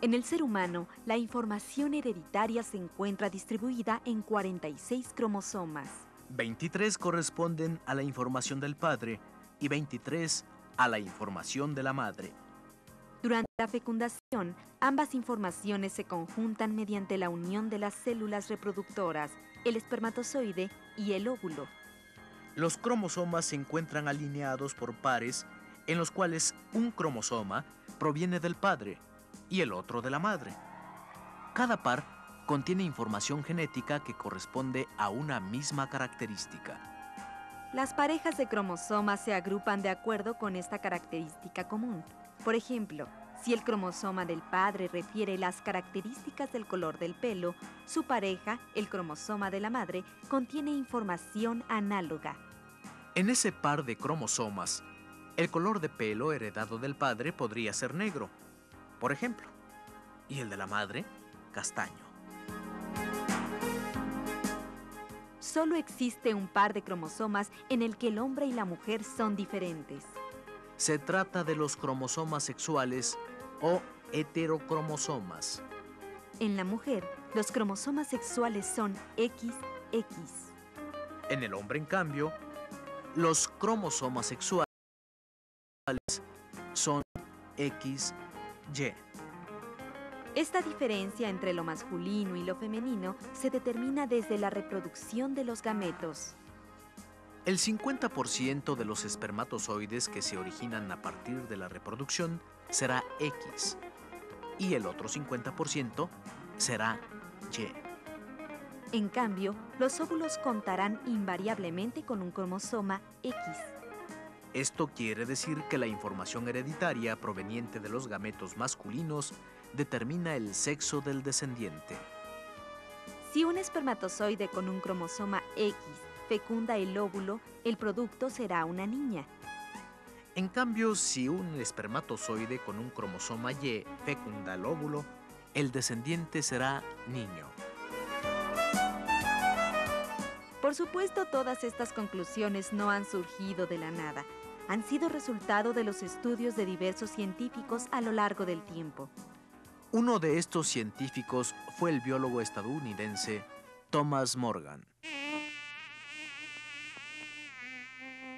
En el ser humano, la información hereditaria se encuentra distribuida en 46 cromosomas. 23 corresponden a la información del padre y 23 a la información de la madre. Durante la fecundación, ambas informaciones se conjuntan mediante la unión de las células reproductoras, el espermatozoide y el óvulo. Los cromosomas se encuentran alineados por pares en los cuales un cromosoma proviene del padre y el otro de la madre. Cada par contiene información genética que corresponde a una misma característica. Las parejas de cromosomas se agrupan de acuerdo con esta característica común. Por ejemplo, si el cromosoma del padre refiere las características del color del pelo, su pareja, el cromosoma de la madre, contiene información análoga. En ese par de cromosomas, el color de pelo heredado del padre podría ser negro, por ejemplo, y el de la madre, castaño. Solo existe un par de cromosomas en el que el hombre y la mujer son diferentes. Se trata de los cromosomas sexuales o heterocromosomas. En la mujer, los cromosomas sexuales son XX. En el hombre, en cambio, los cromosomas sexuales son XY. Esta diferencia entre lo masculino y lo femenino se determina desde la reproducción de los gametos. El 50% de los espermatozoides que se originan a partir de la reproducción será X y el otro 50% será Y. En cambio, los óvulos contarán invariablemente con un cromosoma X. Esto quiere decir que la información hereditaria proveniente de los gametos masculinos determina el sexo del descendiente. Si un espermatozoide con un cromosoma X fecunda el óvulo, el producto será una niña. En cambio, si un espermatozoide con un cromosoma Y fecunda el óvulo, el descendiente será niño. Por supuesto, todas estas conclusiones no han surgido de la nada. Han sido resultado de los estudios de diversos científicos a lo largo del tiempo. Uno de estos científicos fue el biólogo estadounidense Thomas Morgan.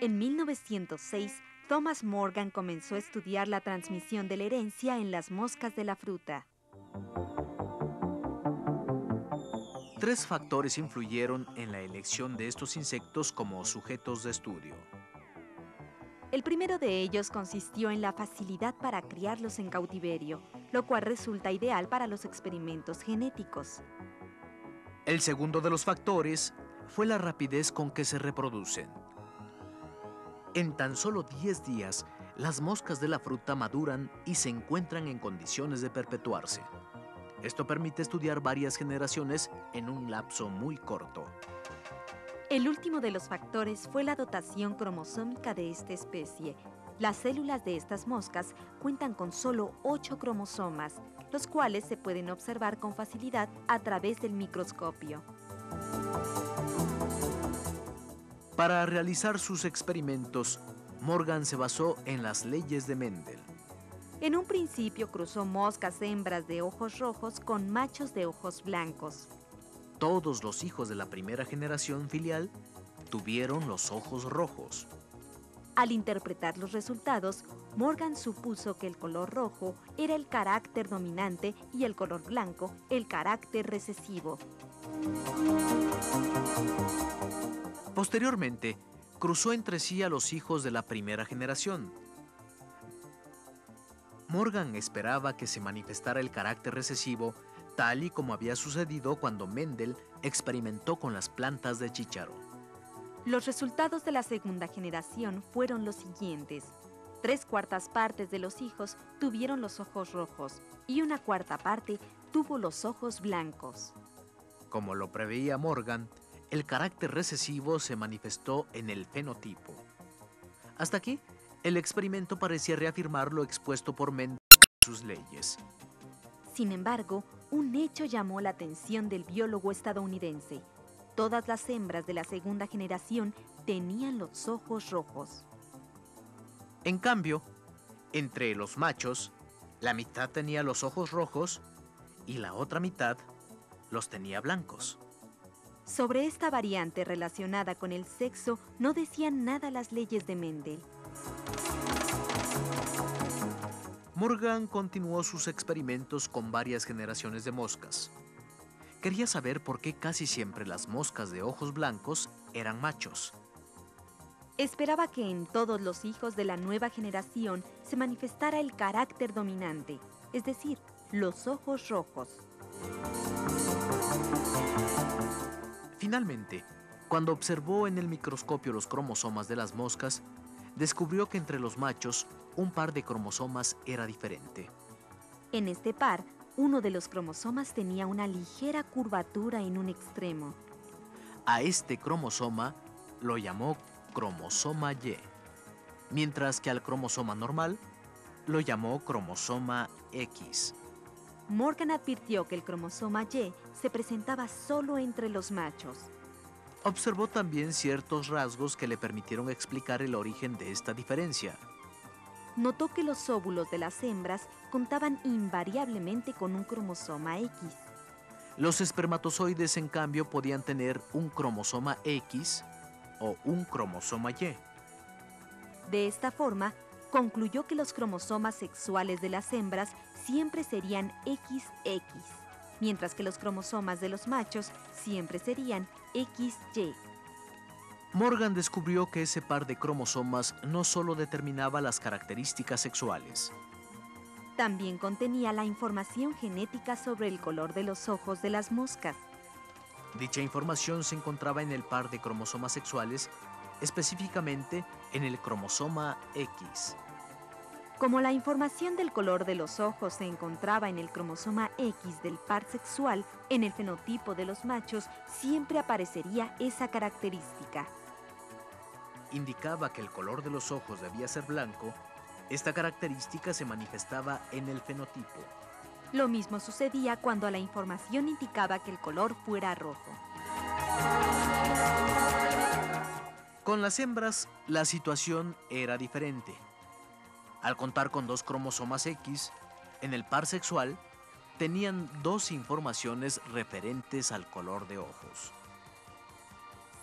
En 1906, Thomas Morgan comenzó a estudiar la transmisión de la herencia en las moscas de la fruta. 3 factores influyeron en la elección de estos insectos como sujetos de estudio. El primero de ellos consistió en la facilidad para criarlos en cautiverio, lo cual resulta ideal para los experimentos genéticos. El segundo de los factores fue la rapidez con que se reproducen. En tan solo 10 días, las moscas de la fruta maduran y se encuentran en condiciones de perpetuarse. Esto permite estudiar varias generaciones en un lapso muy corto. El último de los factores fue la dotación cromosómica de esta especie. Las células de estas moscas cuentan con solo 8 cromosomas, los cuales se pueden observar con facilidad a través del microscopio. Para realizar sus experimentos, Morgan se basó en las leyes de Mendel. En un principio cruzó moscas hembras de ojos rojos con machos de ojos blancos. Todos los hijos de la primera generación filial tuvieron los ojos rojos. Al interpretar los resultados, Morgan supuso que el color rojo era el carácter dominante y el color blanco el carácter recesivo. Posteriormente, cruzó entre sí a los hijos de la primera generación. Morgan esperaba que se manifestara el carácter recesivo tal y como había sucedido cuando Mendel experimentó con las plantas de chícharo. Los resultados de la segunda generación fueron los siguientes. 3/4 partes de los hijos tuvieron los ojos rojos y 1/4 parte tuvo los ojos blancos. Como lo preveía Morgan, el carácter recesivo se manifestó en el fenotipo. Hasta aquí, el experimento parecía reafirmar lo expuesto por Mendel y sus leyes. Sin embargo, un hecho llamó la atención del biólogo estadounidense. Todas las hembras de la segunda generación tenían los ojos rojos. En cambio, entre los machos, La mitad tenía los ojos rojos y la otra mitad los tenía blancos. Sobre esta variante relacionada con el sexo no decían nada las leyes de Mendel. Morgan continuó sus experimentos con varias generaciones de moscas. Quería saber por qué casi siempre las moscas de ojos blancos eran machos. Esperaba que en todos los hijos de la nueva generación se manifestara el carácter dominante, es decir, los ojos rojos. Finalmente, cuando observó en el microscopio los cromosomas de las moscas, descubrió que entre los machos un par de cromosomas era diferente. En este par, uno de los cromosomas tenía una ligera curvatura en un extremo. A este cromosoma lo llamó cromosoma Y, mientras que al cromosoma normal lo llamó cromosoma X. Morgan advirtió que el cromosoma Y se presentaba solo entre los machos. Observó también ciertos rasgos que le permitieron explicar el origen de esta diferencia. Notó que los óvulos de las hembras contaban invariablemente con un cromosoma X. Los espermatozoides, en cambio, podían tener un cromosoma X o un cromosoma Y. De esta forma, concluyó que los cromosomas sexuales de las hembras siempre serían XX, mientras que los cromosomas de los machos siempre serían XY. Morgan descubrió que ese par de cromosomas no solo determinaba las características sexuales. También contenía la información genética sobre el color de los ojos de las moscas. Dicha información se encontraba en el par de cromosomas sexuales, específicamente en el cromosoma X. Como la información del color de los ojos se encontraba en el cromosoma X del par sexual, en el fenotipo de los machos siempre aparecería esa característica. Indicaba que el color de los ojos debía ser blanco. Esta característica se manifestaba en el fenotipo. Lo mismo sucedía cuando la información indicaba que el color fuera rojo. Con las hembras, la situación era diferente. Al contar con dos cromosomas X, en el par sexual, tenían dos informaciones referentes al color de ojos.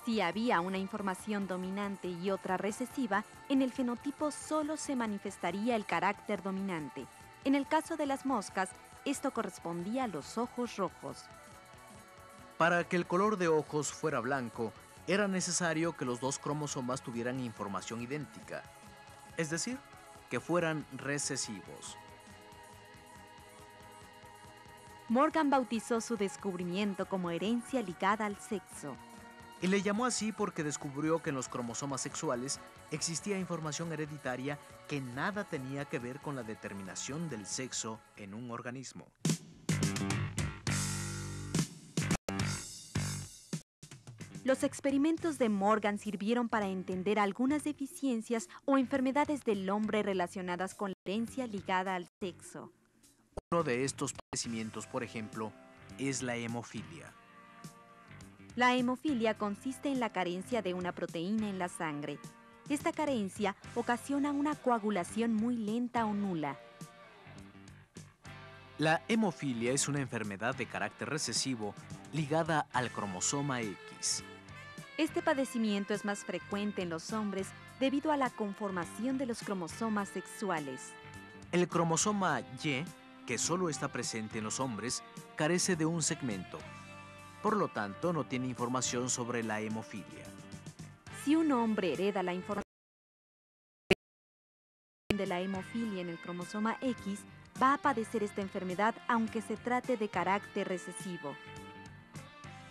Si había una información dominante y otra recesiva, en el fenotipo solo se manifestaría el carácter dominante. En el caso de las moscas, esto correspondía a los ojos rojos. Para que el color de ojos fuera blanco, era necesario que los dos cromosomas tuvieran información idéntica, es decir, que fueran recesivos. Morgan bautizó su descubrimiento como herencia ligada al sexo. Y le llamó así porque descubrió que en los cromosomas sexuales existía información hereditaria que nada tenía que ver con la determinación del sexo en un organismo. Los experimentos de Morgan sirvieron para entender algunas deficiencias o enfermedades del hombre relacionadas con la herencia ligada al sexo. Uno de estos padecimientos, por ejemplo, es la hemofilia. La hemofilia consiste en la carencia de una proteína en la sangre. Esta carencia ocasiona una coagulación muy lenta o nula. La hemofilia es una enfermedad de carácter recesivo ligada al cromosoma X. Este padecimiento es más frecuente en los hombres debido a la conformación de los cromosomas sexuales. El cromosoma Y, que solo está presente en los hombres, carece de un segmento. Por lo tanto, no tiene información sobre la hemofilia. Si un hombre hereda la información de la hemofilia en el cromosoma X, va a padecer esta enfermedad aunque se trate de carácter recesivo.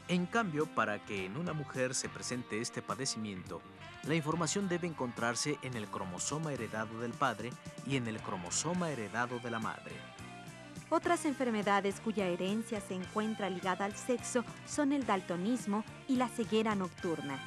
En cambio, para que en una mujer se presente este padecimiento, la información debe encontrarse en el cromosoma heredado del padre y en el cromosoma heredado de la madre. Otras enfermedades cuya herencia se encuentra ligada al sexo son el daltonismo y la ceguera nocturna.